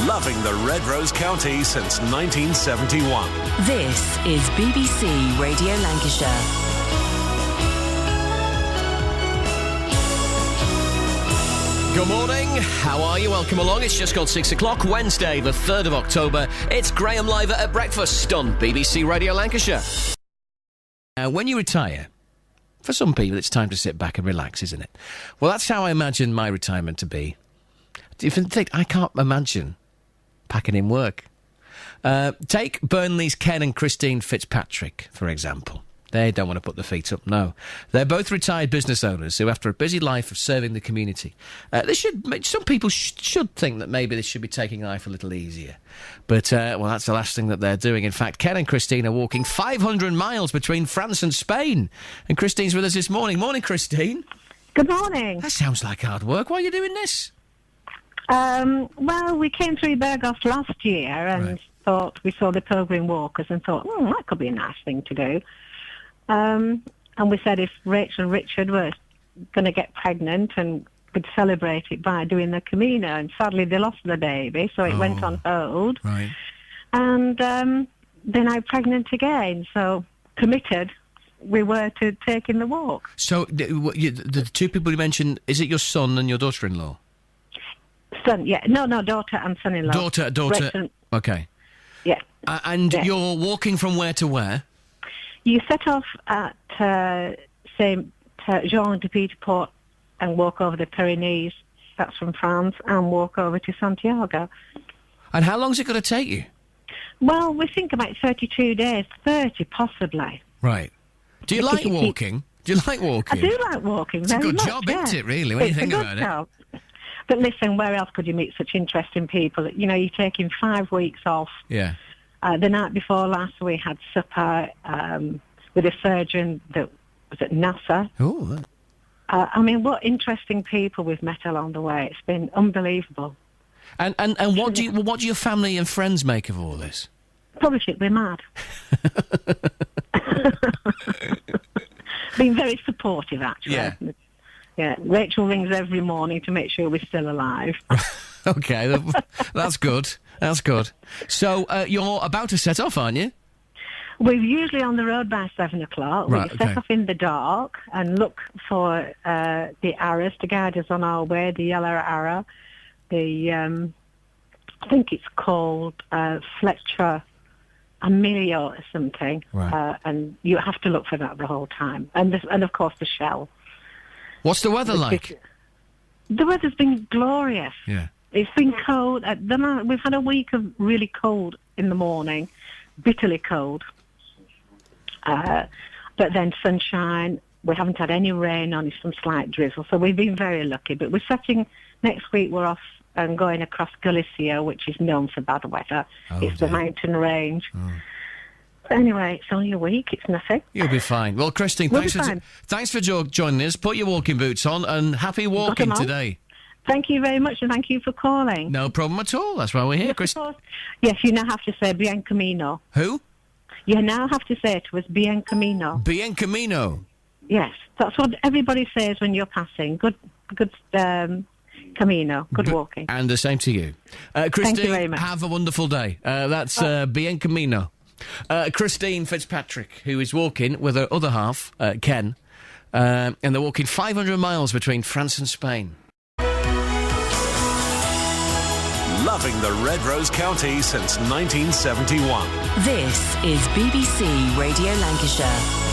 Loving the Red Rose County since 1971. This is BBC Radio Lancashire. Good morning, how are you? Welcome along. It's just gone 6 o'clock, Wednesday, the 3rd of October. It's Graham Liver at breakfast on BBC Radio Lancashire. When you retire, for some people it's time to sit back and relax, isn't it? Well, that's how I imagine my retirement to be. Do you think I can't imagine packing in work? Take Burnley's Ken and Christine Fitzpatrick, for example. They don't want to put their feet up, no. They're both retired business owners who, after a busy life of serving the community, some people should think that maybe they should be taking life a little easier. But, well, that's the last thing that they're doing. In fact, Ken and Christine are walking 500 miles between France and Spain. And Christine's with us this morning. Morning, Christine. Good morning. That sounds like hard work. Why are you doing this? Well, we came through Berghoff last year and thought we saw the Pilgrim Walkers and thought, that could be a nice thing to do. And we said if Rachel and Richard were going to get pregnant and could celebrate it by doing the Camino, and sadly they lost the baby, so it went on hold. Right. And they're now pregnant again, so committed we were to taking the walk. So the two people you mentioned, is it your son and your daughter-in-law? Son, yeah. No, daughter and son-in-law. Daughter. Rachel, okay. Yeah. And you're walking from where to where? You set off at Saint Jean de Pied-de-Port and walk over the Pyrenees, that's from France, and walk over to Santiago. And how long is it going to take you? Well, we think about 32 days, 30 possibly. Right. Do you like walking? Do you like walking? I do like walking It's a very good much, job, yeah. isn't it, really, when you think about job. But listen, where else could you meet such interesting people? You know, you're taking 5 weeks off. Yeah. The night before last, we had supper with a surgeon that was at NASA. Oh. I mean, what interesting people we've met along the way. It's been unbelievable. And what do your family and friends make of all this? Probably think we're mad. Being very supportive, actually. Yeah. Yeah. Rachel rings every morning to make sure we're still alive. Okay, that's good. That's good. So you're about to set off, aren't you? We're usually on the road by 7 o'clock. Right, we set off in the dark and look for the arrows to guide us on our way, the yellow arrow. I think it's called Fletcher Amelia or something. Right. And you have to look for that the whole time. And of course, the shell. What's the weather like? The weather's been glorious. Yeah. It's been cold. We've had a week of really cold in the morning, bitterly cold. But then sunshine. We haven't had any rain, only some slight drizzle. So we've been very lucky. But we're setting, next week we're off and going across Galicia, which is known for bad weather. It's the mountain range. Oh. But anyway, it's only a week. It's nothing. You'll be fine. Well, Christine, thanks for joining us. Put your walking boots on and happy walking today. Thank you very much, and thank you for calling. No problem at all. That's why we're here, Chris. Yes, you now have to say Bien Camino. Who? You now have to say to us Bien Camino. Bien Camino. Yes, that's what everybody says when you're passing. Good Camino. Good walking. And the same to you. Christine, thank you very much. Have a wonderful day. That's Bien Camino. Christine Fitzpatrick, who is walking with her other half, Ken, and they're walking 500 miles between France and Spain. Loving the Red Rose County since 1971. This is BBC Radio Lancashire.